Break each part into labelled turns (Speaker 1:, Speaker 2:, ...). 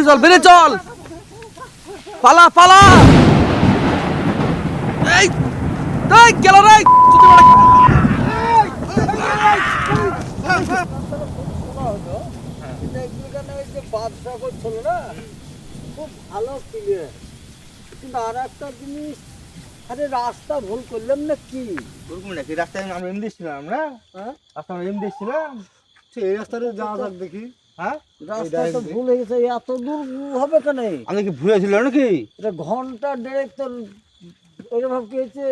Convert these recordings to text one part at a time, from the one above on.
Speaker 1: চল বেড়ে চল, পালা পালা। এই গেল রে,
Speaker 2: খুব ভালো ক্লিয়ার, কিন্তু আর একটা জিনিস, আরে রাস্তা ভুল করলাম না কি?
Speaker 3: নাকি রাস্তায় আমরা এমনি ছিলাম, আমরা রাস্তা আমরা এমনি ছিলাম,
Speaker 2: এই রাস্তাটা যাওয়া যাক দেখি।
Speaker 3: হ্যাঁ
Speaker 2: রাস্তা তো ভুল হয়ে গেছে, এত দূর হবে কেন?
Speaker 3: আমি কি ভুলে ছিল নাকি?
Speaker 2: এটা ঘন্টা দেড়েক তো এরকম কি হয়েছে?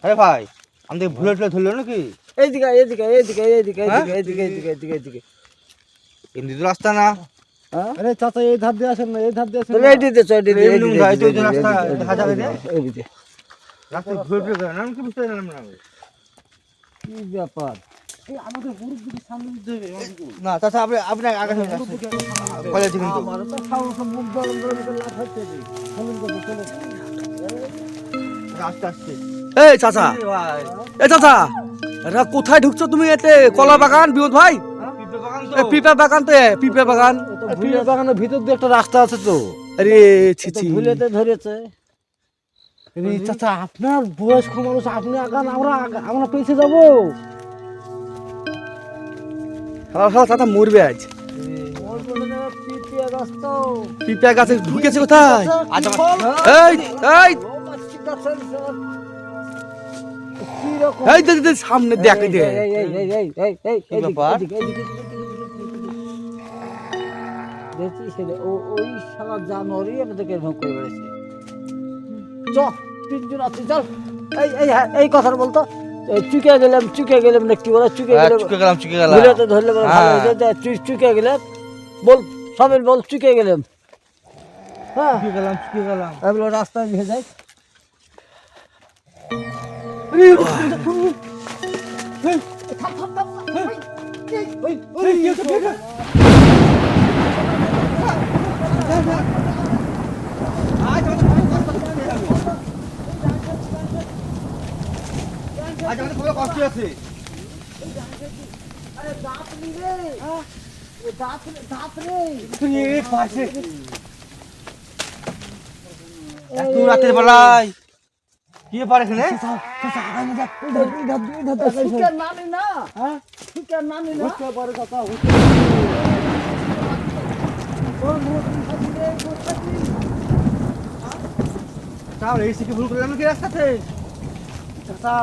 Speaker 3: আরে ভাই আমি ভুলে টুলে ধরলো নাকি?
Speaker 2: এইদিকে এইদিকে এইদিকে এইদিকে এইদিকে এইদিকে এইদিকে এইদিকে এইদিকে
Speaker 3: এমনি তো রাস্তা না।
Speaker 2: আরে চাচা এই ধার দিয়ে আসেন না, এই ধার দিয়ে আসেন। এইদিকে চল, এইদিকে
Speaker 3: রাস্তা দেখা যাবে না,
Speaker 2: এইদিকে
Speaker 3: রাস্তা ভুলে টুলে করে না, আমি কি বুঝতে পারলাম না।
Speaker 2: কি ব্যাপার? এই আমাদের গরুর দিকে সামনে দিতে হবে
Speaker 3: না চাচা, আপনি আগে বলেছি কিন্তু
Speaker 2: আমার তো সাহস মুখ গরম গরম করে লাফাচ্ছে জি। চলুন চলুন চলুন
Speaker 3: আস্তে আস্তে।
Speaker 1: এই চাচা, এই চাচা, এরা কোথায় ঢুকছো তুমি? এতে কলা বাগান বিনোদ ভাই, পিপা বাগান তো, পিপা বাগান।
Speaker 2: পিপা বাগানের ভিতর দিয়ে একটা রাস্তা আছে তো।
Speaker 1: আরে ছিছি,
Speaker 2: ভুলেতে ধরেছে। এই চাচা আপনার বয়স্ক মানুষ, আপনি আগান, আমরা পেছে যাবো।
Speaker 1: চাচা মরবে আজ।
Speaker 2: পিপিয়া গাছ তো,
Speaker 1: পিপা গাছে ঢুকেছে কোথায়? এই এই এই দে সামনে দেখ, দে
Speaker 2: ওই সারা জানুয়ারি আমাদেরকে এরকম করে বেড়েছে। চ তিনজন আছে, চল। এই কথাটা বলতো, চুকে গেলাম না কি বলে? চুকে গেলাম ভুলেতে ধরলে বলে ভালো হয়েছে। চুকে গেলাম বল, সবাই বল চুকে গেলাম। হ্যাঁ চুকে গেলাম এগুলো রাস্তায় ভেজে যায়।
Speaker 3: রাতের বেলায় কি পারে এখানে?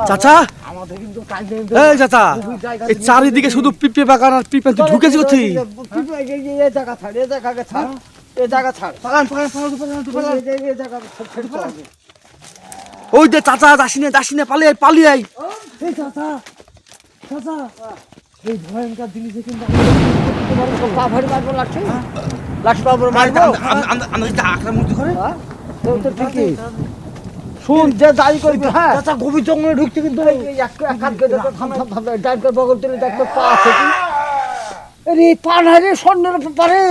Speaker 1: চাচা, এই চাচা, এই চারিদিকে শুধু পিপে বাগান আর পিপে, তুই ঢুকেছি কোথায়? ওই যে চাচা, দাসিনে পালিয়ে আই।
Speaker 2: এই ভয়ঙ্কর জিনিসে কিন্তু পা ভারী মারবো, লাঠি পাবো মারবো। ঠিকই শুন, যে দায়ী করবি। হ্যাঁ চাচা, গভীর জঙ্গলে ঢুকছে কিন্তু বগল তুলে দেখতে পা আছে কি? আরে পা নাই রে, স্বর্ণের পারে।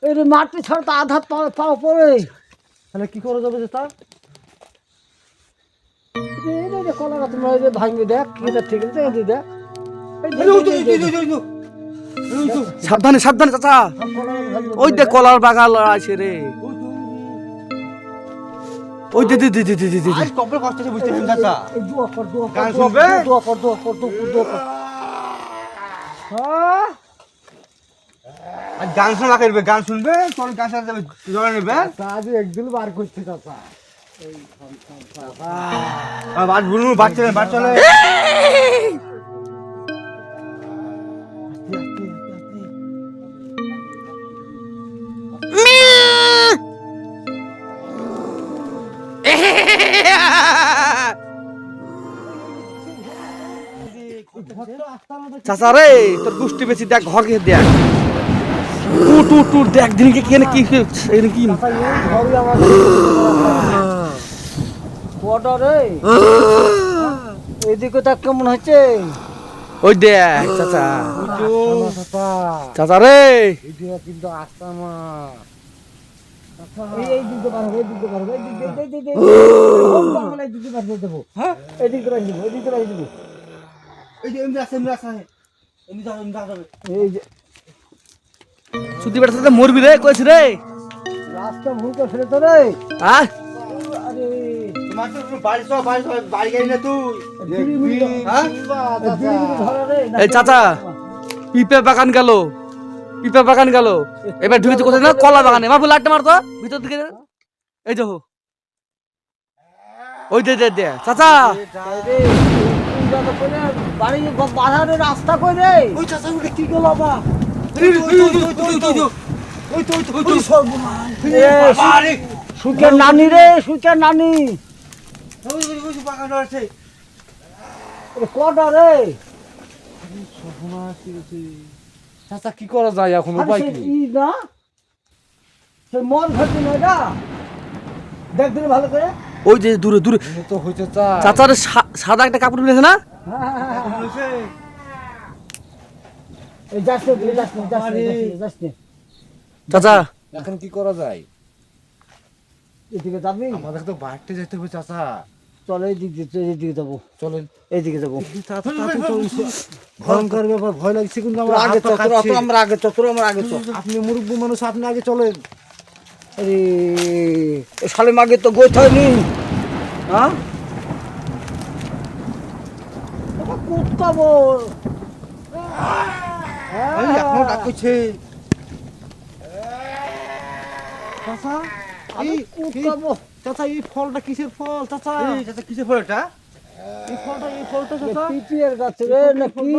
Speaker 2: এই মাটি ছাড়া তো আধা পাও পরে, তাহলে কি করা যাবে? যে তার কলা গাছ ভাঙবি, দেখ ঠিক আছে, দেখ
Speaker 1: সাবধানে সাবধানে চাচা, ওই দে কলার বাগান আছে রে, ওই দে দে দে দে দে দে।
Speaker 3: কবে কষ্ট হচ্ছে বুঝতে পারছেন চাচা?
Speaker 2: গান শুনবে?
Speaker 3: গান শোনা করবে, গান শুনবে, তোর গান শোনা যাবে, জোড়া নেবে।
Speaker 2: একদিন বার করছে চাচা,
Speaker 3: বাদ বলুন, বাদ চলে।
Speaker 1: চাচা রে তোর গুষ্টি বেশি দেখ ঘর গিয়ে দেখ উঠ উঠ উঠ দেখ দিনকে কি কি এখানে কি
Speaker 2: ঘরই আমাদের কটা রে এদিকে তা কেমন হচ্ছে
Speaker 1: ওই দেখ চাচা
Speaker 2: চাচা
Speaker 1: চাচা রে
Speaker 2: এদিকে কিন্তু আসতাম এই দিক দিয়ে পারবো এই দিক দিয়ে পারবো এই দিক দিয়ে এই দিক দিয়ে এই দিক দিয়ে পারবো দেবো হ্যাঁ এই দিক দিয়ে রাখি দেবো এই দিক দিয়ে রাখি দেবো
Speaker 3: এই যে এমনি আছে এমনি যাবে
Speaker 2: এই যে
Speaker 1: সুতি বেটা সাথে মরবি রে কইছ রে
Speaker 2: রাস্তা ভুল করে ফেলে তো রে
Speaker 1: হ্যাঁ
Speaker 2: আরে
Speaker 3: তোমার তো বাড়ি গেলি না তুই হ্যাঁ
Speaker 2: ধরো রে
Speaker 1: এই চাচা পিপে বাগান গেল পিপে বাগান গেল এবার ঢুকেছে কোথায় না কলা বাগানে মাহবুব লাটটা মারতো ভিতর দিকে এই যে ওই দে দে দে চাচা
Speaker 2: বাড়ি বাজারে রাস্তা কই রে
Speaker 3: ওই চাচা উঠে
Speaker 2: কি গেল বাবা সুখের নানি রে সুখের নানি কটা রে
Speaker 3: চাচা কি করা যায় এখন উপায় কি
Speaker 2: ই না সে মন ঘটে না এটা দেখ দিলে ভালো করে
Speaker 1: ওই যে দূরে দূরে
Speaker 3: তো হইতে চা
Speaker 1: চাচার সাদা একটা কাপড় মিলেছে না
Speaker 2: এই যাস না যাস না যাস না যাস না
Speaker 1: চাচা
Speaker 3: এখন কি করা যায়
Speaker 2: এদিকে যাবি
Speaker 3: আমাদের তো বাইরে যেতে হবে চাচা
Speaker 2: চল এইদিকে যাবো
Speaker 3: চলেন
Speaker 2: এইদিকে যাবো
Speaker 3: ভয়ঙ্কর ব্যাপার ভয় লাগছে কিন্তু আমার
Speaker 2: আগে
Speaker 3: হাত পা কাঁপছে।
Speaker 2: আমরা আগে চতুর আমরা আগে চল
Speaker 3: আপনি মুরব্বী মানুষ আপনি আগে চলেন
Speaker 2: আরে এ সালে মাগে তো গোছ হয়নি হ্যাঁ কুত্তাবো
Speaker 3: এই এখনো ডাকছে চাচা এই
Speaker 2: কুত্তাবো
Speaker 3: চাচা এই ফলটা কিসের ফল চাচা এই চাচা কিসের ফল এটা এই ফলটা চাচা
Speaker 2: পিপিএর গাছ রে নাকি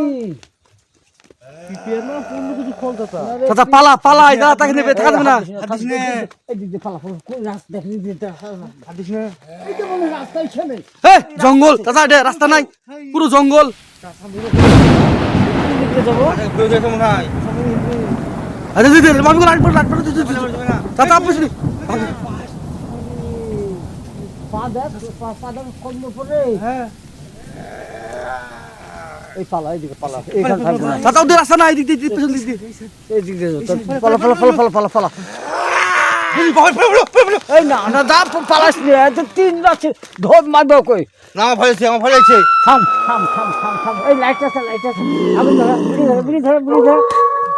Speaker 3: পিপিয়ার না কোন কিছু ফল চাচা
Speaker 1: চাচা পালা পালা এই দাদা তাকে নেবে থাকা দেবে না
Speaker 3: হাদিস নে
Speaker 2: এদিকে পালা কোন রাস্তা দেখলি দিতে
Speaker 3: হাদিস নে
Speaker 2: এই যে বলে রাস্তাই ছেলে
Speaker 1: হে জঙ্গল চাচা এটা রাস্তা নাই পুরো জঙ্গল
Speaker 2: এদিকে যাবো
Speaker 3: বই দেখে মনে হয়
Speaker 1: আরে দিদি মামি লাইট পড় চাচা আপনি
Speaker 2: পা দেখ পা দেখ কম পড়ে
Speaker 3: হ্যাঁ
Speaker 2: এই পালা এইদিকে পালা এইখানে থাকবে না
Speaker 1: চাচা ওদের রাস্তা নাই দিক দিক পেছন দিক দিক
Speaker 2: এইদিকে যাবো পালা পালা পালা পালা পালা পালা এই না না দা পালাস নি এত তিন আছে ধোপ মারবো কই
Speaker 3: না আমার ভয় লাগছে
Speaker 2: থাম থাম থাম থাম থাম এই লাইট আছে আগুন ধরা বুড়ি ধরা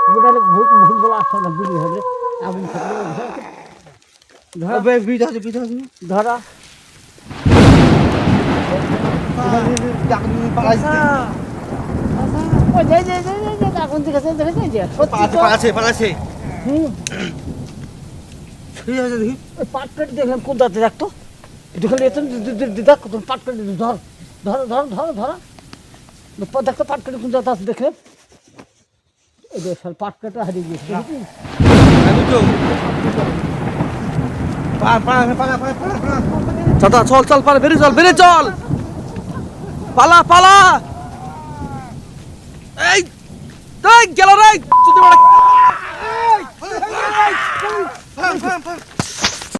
Speaker 2: বুড়ারে ভূত ভূত বলা আসছে না বুড়ি ধরে আগুন ধরা
Speaker 3: ব্রিজ আছে
Speaker 2: ধরা ওই যে আগুন দেখেছে সত্যি
Speaker 3: পালাছে
Speaker 2: হুম
Speaker 3: ঠিক আছে দেখি
Speaker 2: ওই পাট কেটে দেখলাম কোন দাঁতে দেখতো একটু খালি এত দেখ তুমি পাট কেটে ধর দেখতো পাট কেটে কোন দাঁত আছে দেখলেন এই যে পাট কেটে হারিয়ে গিয়েছে দেখেছিস?
Speaker 3: আমি তো পালা
Speaker 1: চাচা চল চল পালা বেরিয়ে চল পালা পালা এই গেল রে